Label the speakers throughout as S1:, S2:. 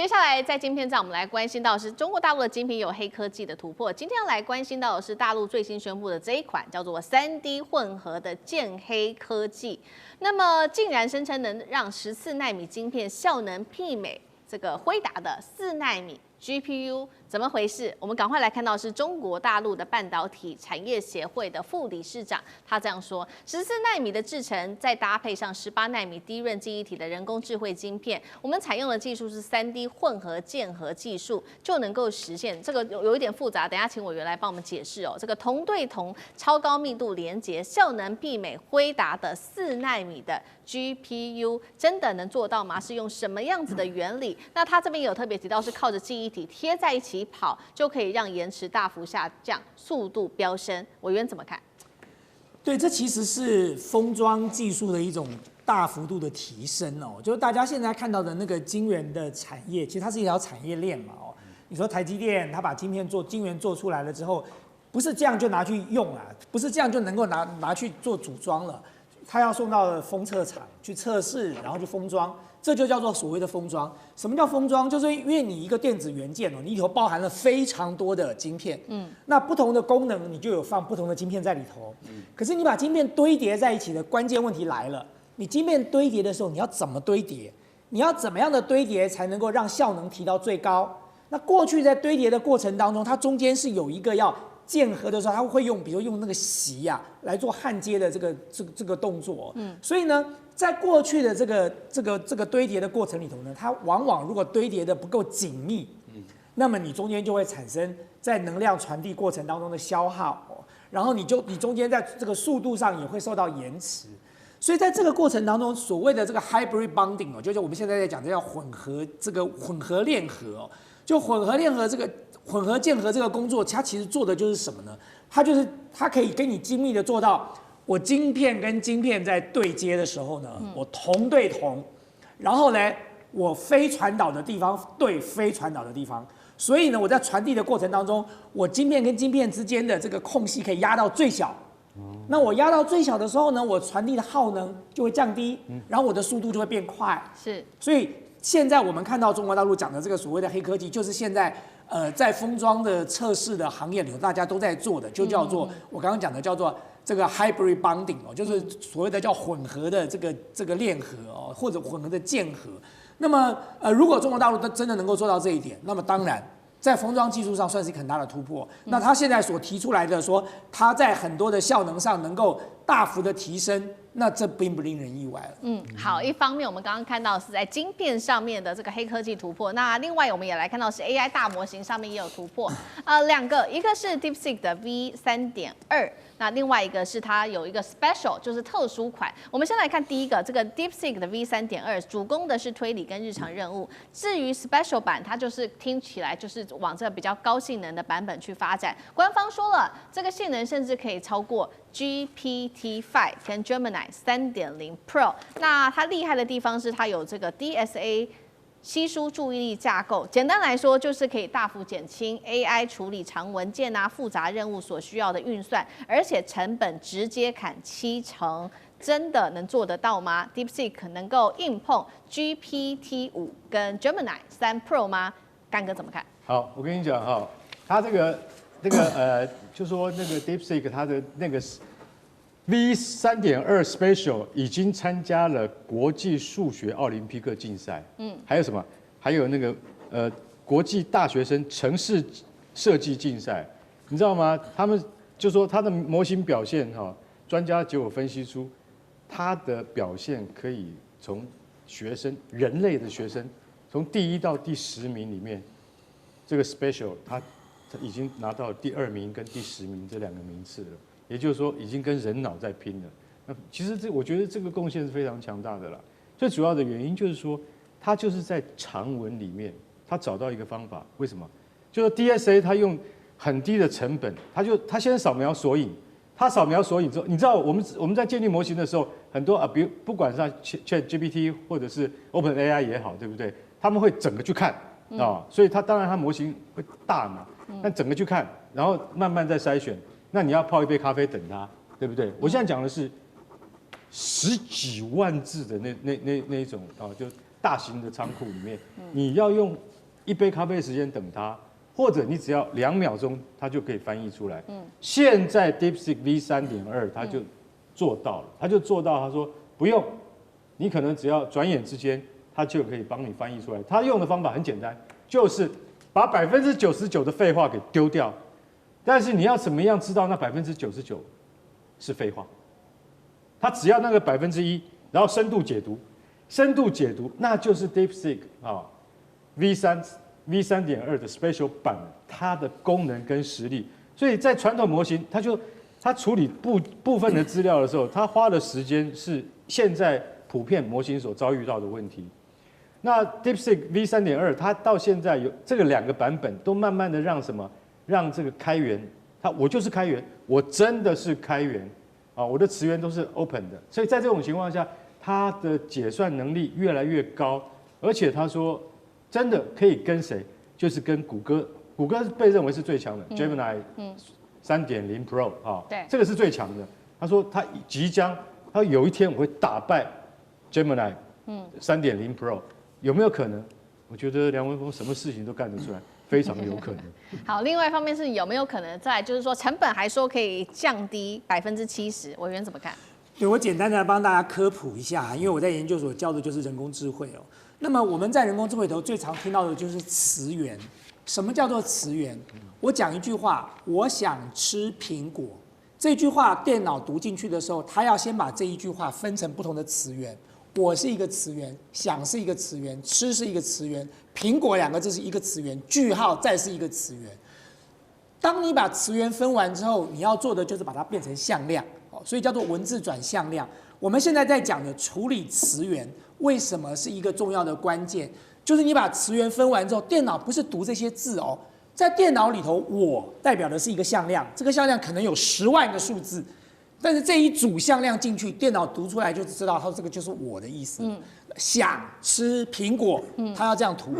S1: 接下來在晶片站，我們來關心到的是中國大陸的晶片有黑科技的突破。今天要來關心到的是大陸最新宣布的這一款叫做3D 混合的鍵黑科技，那麼竟然聲稱能讓14奈米晶片效能媲美這個輝達的4奈米 GPU， 怎麼回事？我們趕快來看到是中國大陸的半導體產業協會的副理事長，他這樣說：14奈米的製程，再搭配上18奈米低潤記憶體的人工智慧晶片，我們採用的技術是3D 混合鍵合技術，就能夠實現這個有一點複雜，等一下請委員來幫我們解釋哦。這個銅對銅超高密度連接，效能媲美輝達的4奈米的 GPU， 真的能做到嗎？是用什麼樣子的原理？那他這邊也有特別提到，是靠着記憶體貼在一起跑，就可以讓延遲大幅下降，速度飆升。委員怎麼看？
S2: 对，这其實是封裝技術的一種大幅度的提升哦。就是大家現在看到的那個晶圓的產業，其實它是一條產業鏈嘛哦。你說台積電，它把晶圓做出來了之後，不是這樣就拿去用了，不是這樣就能夠拿去做組裝了。它要送到封測廠去測試，然後去封裝，這就叫做所謂的封裝。什麼叫封裝？就是因為你一個電子元件哦，你裡頭包含了非常多的晶片，那不同的功能你就有放不同的晶片在裡頭。可是你把晶片堆疊在一起的關鍵問題來了，你晶片堆疊的時候你要怎麼堆疊？你要怎麼樣的堆疊才能夠讓效能提到最高？那過去在堆疊的過程當中，它中間是有一個要鍵合的时候，它会用，比如用那個錫啊來做焊接的這個動作。所以呢，在過去的這個堆疊的過程裡頭呢，它往往如果堆疊的不夠緊密，那麼你中間就會產生在能量傳遞過程當中的消耗，然後你中間在這個速度上也會受到延遲。所以在這個過程當中，所謂的這個 hybrid bonding 哦，就是我們現在在講的叫混合鏈合哦，就混合鏈合這個。混合鍵合這個工作，它其實做的就是什麼呢？它可以跟你精密的做到，我晶片跟晶片在對接的時候呢，我銅對銅，然後呢，我非傳導的地方對非傳導的地方，所以呢，我在傳遞的過程當中，我晶片跟晶片之間的這個空隙可以壓到最小。那我壓到最小的時候呢，我傳遞的耗能就會降低，然後我的速度就會變快。是，所以現在我們看到中國大陸講的這個所謂的黑科技，就是現在。在封裝的測試的行業裡頭，大家都在做的，就叫做我剛剛講的叫做這個 hybrid bonding 哦，就是所謂的叫混合的這個鏈合哦，或者混合的鍵合。那麼如果中國大陸真的能夠做到這一點，那麼當然在封裝技術上算是一個很大的突破。那他現在所提出來的說，他在很多的效能上能夠大幅的提升。那這並不令人意外了。
S1: 好，一方面我們剛剛看到是在晶片上面的這個黑科技突破，那另外我們也來看到是 AI 大模型上面也有突破。兩個，一個是 DeepSeek 的 V3.2， 那另外一個是它有一個 Special， 就是特殊款。我們先來看第一個，這個 DeepSeek 的 V3.2 主攻的是推理跟日常任務，至於 Special 版，它就是聽起來就是往這個比較高性能的版本去發展。官方說了，這個性能甚至可以超過 GPT-5 跟 Gemini 3.0 Pro， 那它厲害的地方是它有這個 DSA 稀疏注意力架構，簡單來說就是可以大幅減輕 AI 處理長文件啊、複雜任務所需要的運算，而且成本直接砍70%，真的能做得到嗎 ？DeepSeek 能夠硬碰 GPT-5 跟 Gemini 3 Pro 嗎？幹哥怎麼看？
S3: 好，我跟你講哈，它就說那個 DeepSeek 它的那個 V3.2 Special 已經參加了國際數學奧林匹克競賽，還有什麼？還有那個國際大學生程式設計競賽，你知道嗎？他們就說它的模型表現哈，專家結果分析出它的表現可以從人類的學生從第1到第10名裡面，這個 Special 它已經拿到第2名跟第10名這2個名次了，也就是說已經跟人腦在拼了。那其實我覺得這個貢獻是非常強大的啦。最主要的原因就是說，它就是在長文裡面，它找到一個方法。為什麼？就是 DSA 它用很低的成本，它先掃描索引，它掃描索引之後，你知道我們在建立模型的時候，很多比如不管是 ChatGPT 或者是 OpenAI 也好，對不对？他們会整個去看啊，所以當然它模型會大嘛。但整個去看，然後慢慢再篩選。那你要泡一杯咖啡等它，對不對？我現在講的是10幾萬字的那一種啊，就大型的倉庫裡面，你要用1杯咖啡的時間等它，或者你只要2秒鐘，它就可以翻譯出來。現在 DeepSeek V3.2 它就做到了，它就做到，他說不用，你可能只要轉眼之間，它就可以幫你翻譯出來。它用的方法很簡單，就是把99%的廢話給丟掉。但是你要怎麼樣知道那99%是廢話？它只要那個1%，然後深度解讀，那就是 DeepSeek 啊 V3.2 的 Special 版，它的功能跟實力。所以在傳統模型，它處理部分的資料的時候，它花的時間是現在普遍模型所遭遇到的問題。那 DeepSeek V3.2 它到現在有這個2個版本，都慢慢的讓這個開源，我就是開源，我真的是開源啊，我的詞源都是 open 的，所以在這種情況下，它的解算能力越來越高，而且他說真的可以跟誰，就是跟谷歌被認為是最強的 Gemini 3.0 Pro 啊，
S1: 对，
S3: 這個是最強的。他說他有一天我會打敗 Gemini 3.0 Pro，有沒有可能？我覺得梁文峰什麼事情都幹得出來。非常有可能。
S1: 好，另外一方面是有沒有可能再來就是說成本還說可以降低70%，委員怎麼看？
S2: 对，我簡單的幫大家科普一下，因為我在研究所教的就是人工智慧哦。那麼我們在人工智慧裡頭最常聽到的就是詞源。什麼叫做詞源？我講一句話，我想吃蘋果，這句話電腦讀進去的時候，它要先把這一句話分成不同的詞源。我是一個詞源，想是一個詞源，吃是一個詞源，蘋果2個字是一個詞源，句號再是一個詞源。當你把詞源分完之後，你要做的就是把它變成向量，所以叫做文字轉向量。我們現在在講的處理詞源，為什麼是一個重要的關鍵？就是你把詞源分完之後，電腦不是讀這些字哦，在電腦裡頭，我代表的是一個向量，這個向量可能有10萬個數字。但是這一組向量進去，電腦讀出來就知道，它這個就是我的意思。想吃蘋果，它要這樣讀。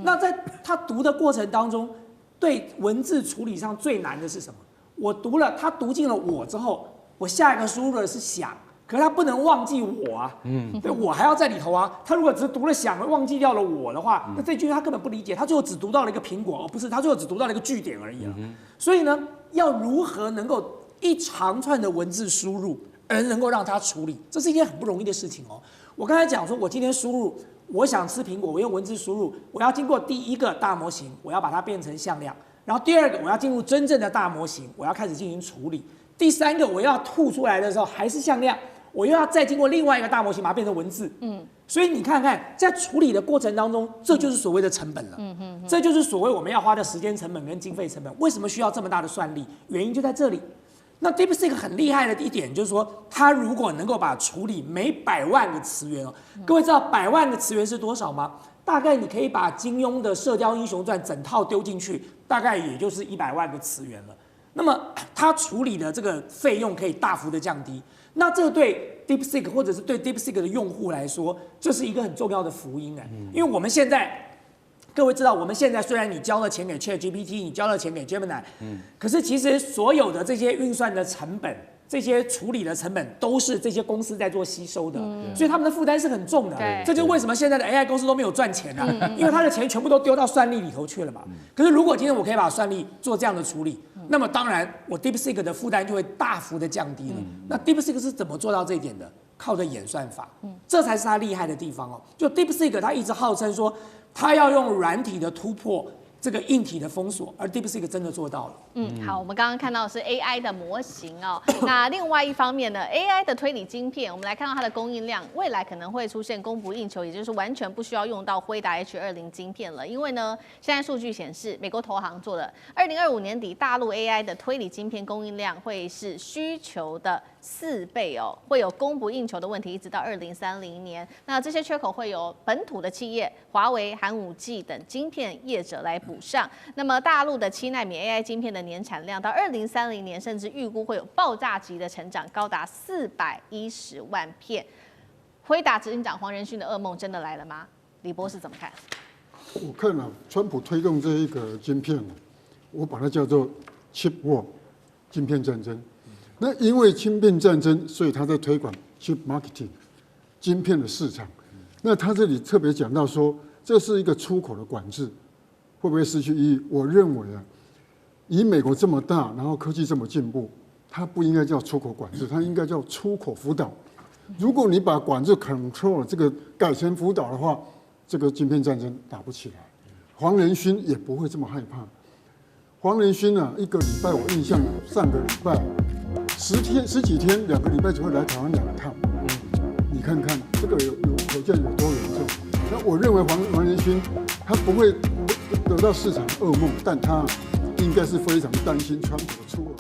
S2: 那在它讀的過程當中，對文字處理上最難的是什麼？我讀了，它讀進了我之後，我下一個輸入的是想，可是它不能忘記我啊。对，我還要在裡頭啊。它如果只是讀了想，忘記掉了我的話，那這句它根本不理解，它最後只讀到了一個蘋果，不是，它最後只讀到了一個句點而已啊。所以呢，要如何能夠一長串的文字輸入，而能夠讓它處理，這是一件很不容易的事情哦。我剛才講說，我今天輸入我想吃蘋果，我用文字輸入，我要經過第一個大模型，我要把它變成向量，然後第二個我要進入真正的大模型，我要開始進行處理，第三個我要吐出來的時候還是向量，我又要再經過另外一個大模型把它變成文字。所以你看看，在處理的過程當中，這就是所謂的成本了。這就是所謂我們要花的時間成本跟經費成本。為什麼需要這麼大的算力？原因就在這裡。那 DeepSeek 很厲害的一點就是說，它如果能夠把處理每100萬個詞源哦，各位知道100萬個詞源是多少嗎？大概你可以把金庸的《射雕英雄傳》整套丟進去，大概也就是100萬個詞源了。那麼它處理的這個費用可以大幅的降低。那這對 DeepSeek 或者是對 DeepSeek 的用戶來說，這是一個很重要的福音哎，因為我們現在。各位知道，我們現在雖然你交了錢給 ChatGPT， 你交了錢給 Gemini，可是其實所有的這些運算的成本、這些處理的成本，都是這些公司在做吸收的，所以他們的負擔是很重的。這就是為什麼現在的 AI 公司都沒有賺錢啊，因為他的錢全部都丟到算力裡頭去了嘛。可是如果今天我可以把算力做這樣的處理，那麼當然我 DeepSeek 的負擔就會大幅的降低了。那 DeepSeek 是怎麼做到這一點的？靠着演算法，這才是它厲害的地方哦。就 DeepSeek 它一直號稱說，它要用軟體的突破這個硬體的封鎖，而 DeepSeek 真的做到了。
S1: 好，我們剛剛看到的是 AI 的模型哦。那另外一方面呢 ，AI 的推理晶片，我们來看到它的供應量，未來可能會出現供不應求，也就是完全不需要用到輝達 H20 晶片了。因為呢，現在數據顯示，美國投行做的2025年底大陸 AI 的推理晶片供應量會是需求的4倍哦，會有供不應求的問題，一直到2030年。那這些缺口會由本土的企業，華為、寒武紀等晶片業者來補上。那麼大陸的7奈米 AI 晶片的年產量到2030年，甚至預估會有爆炸級的成長，高達410萬片。輝達執行長黃仁勳的噩夢真的來了嗎？李博士怎麼看？
S4: 我看啊，川普推動這一個晶片，我把它叫做 Chip War， 晶片戰爭。那因為晶片戰爭，所以他在推廣 Chip Marketing， 晶片的市場。那他這裡特別講到說，這是一個出口的管制，會不會失去意義？我認為啊，以美國這麼大，然後科技這麼進步，它不應該叫出口管制，它應該叫出口輔導。如果你把管制 control 這個改成輔導的話，這個晶片戰爭打不起來，黃仁勳也不會這麼害怕。黃仁勳啊，一個禮拜我印象上個禮拜十幾天2個禮拜只會來台灣2趟。你看看這個可見有多嚴重。那我認為黃仁勳他不會得到市場噩夢，但他應該是非常擔心川普的出口。